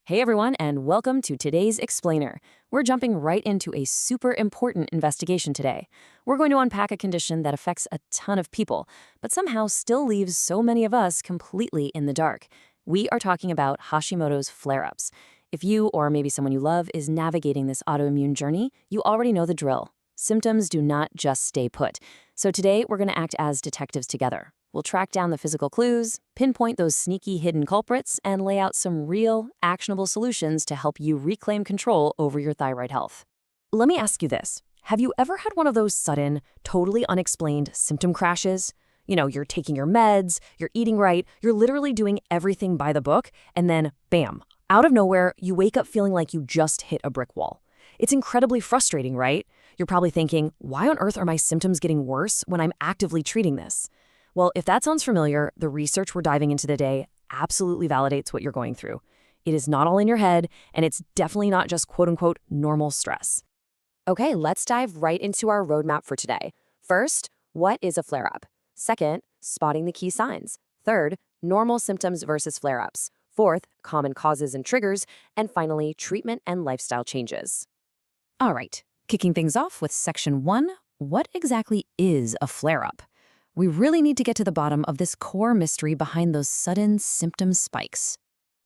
Hey everyone, and welcome to today's Explainer. We're jumping right into a super important investigation today. We're going to unpack a condition that affects a ton of people, but somehow still leaves so many of us completely in the dark. We are talking about Hashimoto's flare-ups. If you, or maybe someone you love, is navigating this autoimmune journey, you already know the drill. Symptoms do not just stay put. So today, we're going to act as detectives together. We'll track down the physical clues, pinpoint those sneaky hidden culprits, and lay out some real, actionable solutions to help you reclaim control over your thyroid health. Let me ask you this. Have you ever had one of those sudden, totally unexplained symptom crashes? You're taking your meds, you're eating right, you're literally doing everything by the book, and then, bam, out of nowhere, you wake up feeling like you just hit a brick wall. It's incredibly frustrating, right? You're probably thinking, why on earth are my symptoms getting worse when I'm actively treating this? Well, if that sounds familiar, the research we're diving into today absolutely validates what you're going through. It is not all in your head, and it's definitely not just quote-unquote normal stress. Okay, let's dive right into our roadmap for today. First, what is a flare-up? Second, spotting the key signs. Third, normal symptoms versus flare-ups. Fourth, common causes and triggers. And finally, treatment and lifestyle changes. All right, kicking things off with Section 1, what exactly is a flare-up? We really need to get to the bottom of this core mystery behind those sudden symptom spikes.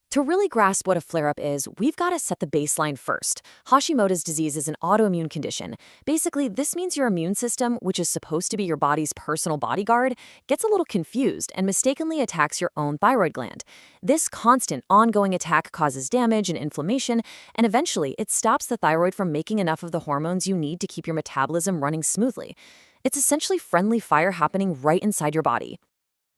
To really grasp what a flare-up is, we've got to set the baseline first. Hashimoto's disease is an autoimmune condition. Basically, this means your immune system, which is supposed to be your body's personal bodyguard, gets a little confused and mistakenly attacks your own thyroid gland. This constant, ongoing attack causes damage and inflammation, and eventually it stops the thyroid from making enough of the hormones you need to keep your metabolism running smoothly. It's essentially friendly fire happening right inside your body.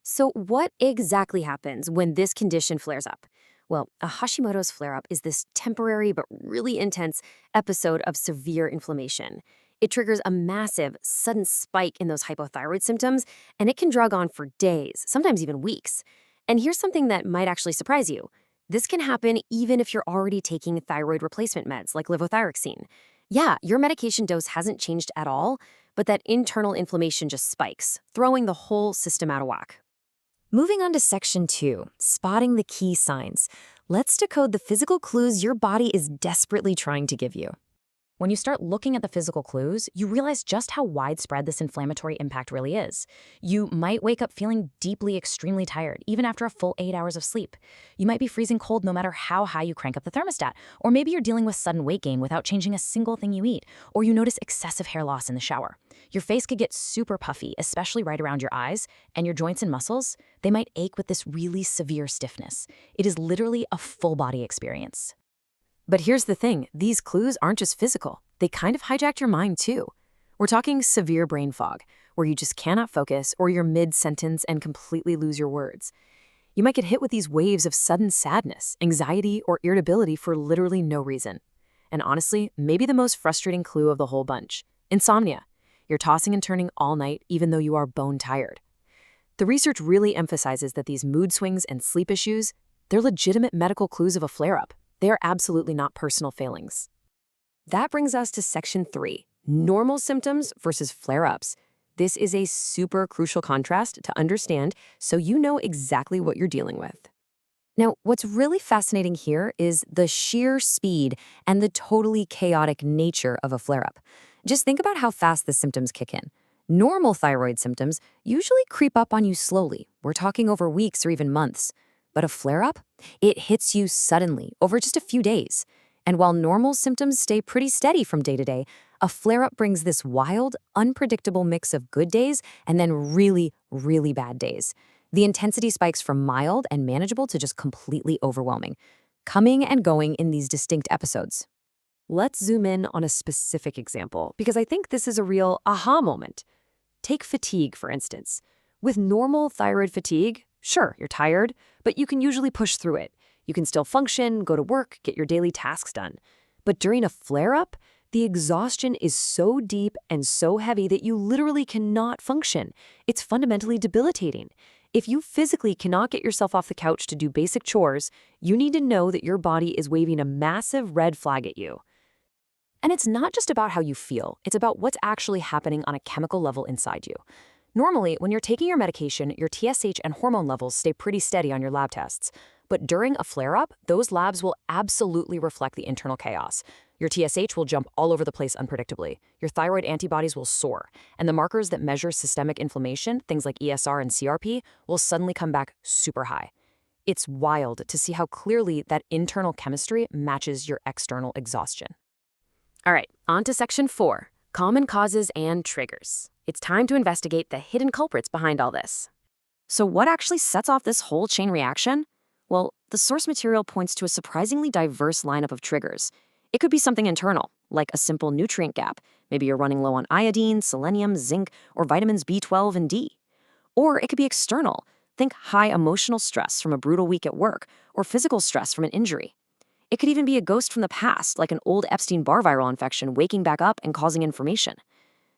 So what exactly happens when this condition flares up? Well, a Hashimoto's flare-up is this temporary but really intense episode of severe inflammation. It triggers a massive, sudden spike in those hypothyroid symptoms, and it can drag on for days, sometimes even weeks. And here's something that might actually surprise you. This can happen even if you're already taking thyroid replacement meds like levothyroxine. Yeah, your medication dose hasn't changed at all, but that internal inflammation just spikes, throwing the whole system out of whack. Moving on to Section 2, spotting the key signs. Let's decode the physical clues your body is desperately trying to give you. When you start looking at the physical clues, you realize just how widespread this inflammatory impact really is. You might wake up feeling deeply, extremely tired, even after a full 8 hours of sleep. You might be freezing cold no matter how high you crank up the thermostat. Or maybe you're dealing with sudden weight gain without changing a single thing you eat. Or you notice excessive hair loss in the shower. Your face could get super puffy, especially right around your eyes, and your joints and muscles, they might ache with this really severe stiffness. It is literally a full-body experience. But here's the thing, these clues aren't just physical. They kind of hijack your mind too. We're talking severe brain fog, where you just cannot focus or you're mid-sentence and completely lose your words. You might get hit with these waves of sudden sadness, anxiety, or irritability for literally no reason. And honestly, maybe the most frustrating clue of the whole bunch, insomnia. You're tossing and turning all night even though you are bone tired. The research really emphasizes that these mood swings and sleep issues, they're legitimate medical clues of a flare-up. They are absolutely not personal failings. That brings us to Section 3, normal symptoms versus flare-ups. This is a super crucial contrast to understand so you know exactly what you're dealing with. Now, what's really fascinating here is the sheer speed and the totally chaotic nature of a flare-up. Just think about how fast the symptoms kick in. Normal thyroid symptoms usually creep up on you slowly. We're talking over weeks or even months. But a flare-up? It hits you suddenly, over just a few days. And while normal symptoms stay pretty steady from day to day, a flare-up brings this wild, unpredictable mix of good days and then really, really bad days. The intensity spikes from mild and manageable to just completely overwhelming, coming and going in these distinct episodes. Let's zoom in on a specific example, because I think this is a real aha moment. Take fatigue, for instance. With normal thyroid fatigue, sure, you're tired, but you can usually push through it. You can still function, go to work, get your daily tasks done. But during a flare-up, the exhaustion is so deep and so heavy that you literally cannot function. It's fundamentally debilitating. If you physically cannot get yourself off the couch to do basic chores, you need to know that your body is waving a massive red flag at you. And it's not just about how you feel, it's about what's actually happening on a chemical level inside you. Normally, when you're taking your medication, your TSH and hormone levels stay pretty steady on your lab tests. But during a flare-up, those labs will absolutely reflect the internal chaos. Your TSH will jump all over the place unpredictably. Your thyroid antibodies will soar. And the markers that measure systemic inflammation, things like ESR and CRP, will suddenly come back super high. It's wild to see how clearly that internal chemistry matches your external exhaustion. All right, on to section 4, common causes and triggers. It's time to investigate the hidden culprits behind all this. So what actually sets off this whole chain reaction? Well, the source material points to a surprisingly diverse lineup of triggers. It could be something internal, like a simple nutrient gap. Maybe you're running low on iodine, selenium, zinc, or vitamins B12 and D. Or it could be external. Think high emotional stress from a brutal week at work, or physical stress from an injury. It could even be a ghost from the past, like an old Epstein-Barr viral infection waking back up and causing inflammation.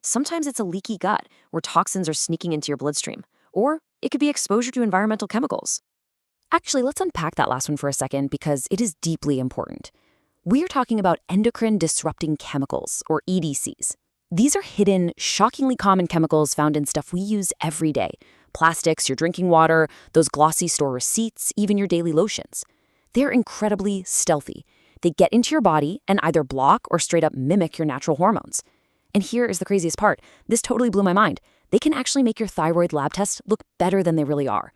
Sometimes it's a leaky gut, where toxins are sneaking into your bloodstream. Or it could be exposure to environmental chemicals. Actually, let's unpack that last one for a second because it is deeply important. We're talking about endocrine disrupting chemicals, or EDCs. These are hidden, shockingly common chemicals found in stuff we use every day. Plastics, your drinking water, those glossy store receipts, even your daily lotions. They're incredibly stealthy. They get into your body and either block or straight up mimic your natural hormones. And here is the craziest part. This totally blew my mind. They can actually make your thyroid lab tests look better than they really are.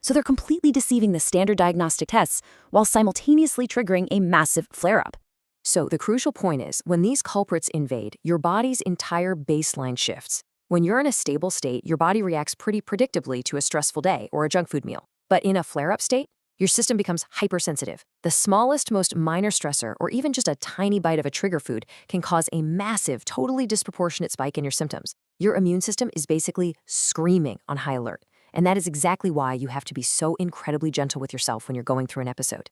So they're completely deceiving the standard diagnostic tests while simultaneously triggering a massive flare-up. So the crucial point is, when these culprits invade, your body's entire baseline shifts. When you're in a stable state, your body reacts pretty predictably to a stressful day or a junk food meal. But in a flare-up state, your system becomes hypersensitive. The smallest, most minor stressor, or even just a tiny bite of a trigger food, can cause a massive, totally disproportionate spike in your symptoms. Your immune system is basically screaming on high alert. And that is exactly why you have to be so incredibly gentle with yourself when you're going through an episode.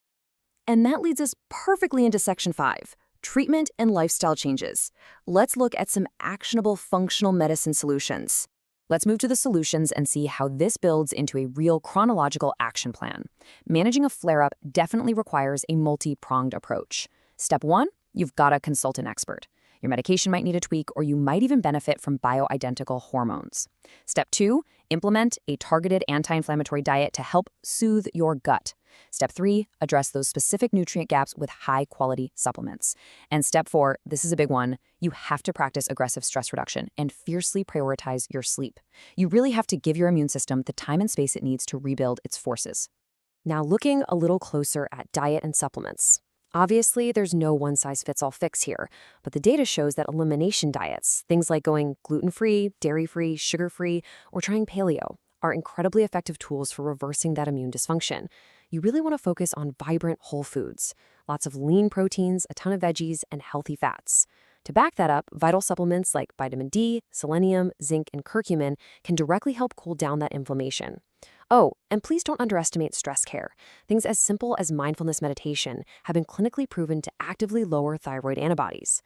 And that leads us perfectly into section 5, treatment and lifestyle changes. Let's look at some actionable functional medicine solutions. Let's move to the solutions and see how this builds into a real chronological action plan. Managing a flare-up definitely requires a multi-pronged approach. Step 1, you've got to consult an expert. Your medication might need a tweak, or you might even benefit from bioidentical hormones. Step 2, implement a targeted anti-inflammatory diet to help soothe your gut. Step 3, address those specific nutrient gaps with high-quality supplements. And step 4, this is a big one, you have to practice aggressive stress reduction and fiercely prioritize your sleep. You really have to give your immune system the time and space it needs to rebuild its forces. Now, looking a little closer at diet and supplements. Obviously, there's no one-size-fits-all fix here, but the data shows that elimination diets, things like going gluten-free, dairy-free, sugar-free, or trying paleo, are incredibly effective tools for reversing that immune dysfunction. You really want to focus on vibrant whole foods, lots of lean proteins, a ton of veggies, and healthy fats. To back that up, vital supplements like vitamin D, selenium, zinc, and curcumin can directly help cool down that inflammation. Oh, and please don't underestimate stress care. Things as simple as mindfulness meditation have been clinically proven to actively lower thyroid antibodies.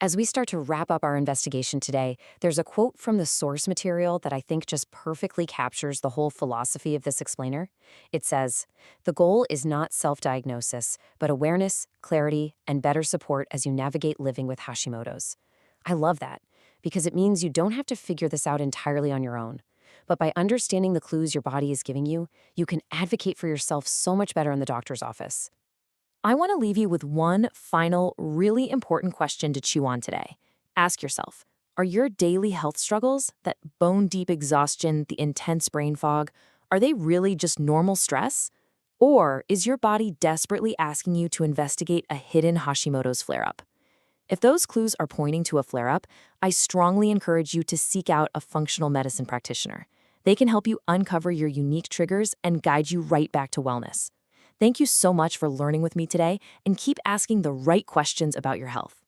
As we start to wrap up our investigation today, there's a quote from the source material that I think just perfectly captures the whole philosophy of this explainer. It says, "The goal is not self-diagnosis, but awareness, clarity, and better support as you navigate living with Hashimoto's." I love that, because it means you don't have to figure this out entirely on your own. But by understanding the clues your body is giving you, you can advocate for yourself so much better in the doctor's office. I want to leave you with one final, really important question to chew on today. Ask yourself, are your daily health struggles, that bone-deep exhaustion, the intense brain fog, are they really just normal stress? Or is your body desperately asking you to investigate a hidden Hashimoto's flare-up? If those clues are pointing to a flare-up, I strongly encourage you to seek out a functional medicine practitioner. They can help you uncover your unique triggers and guide you right back to wellness. Thank you so much for learning with me today, and keep asking the right questions about your health.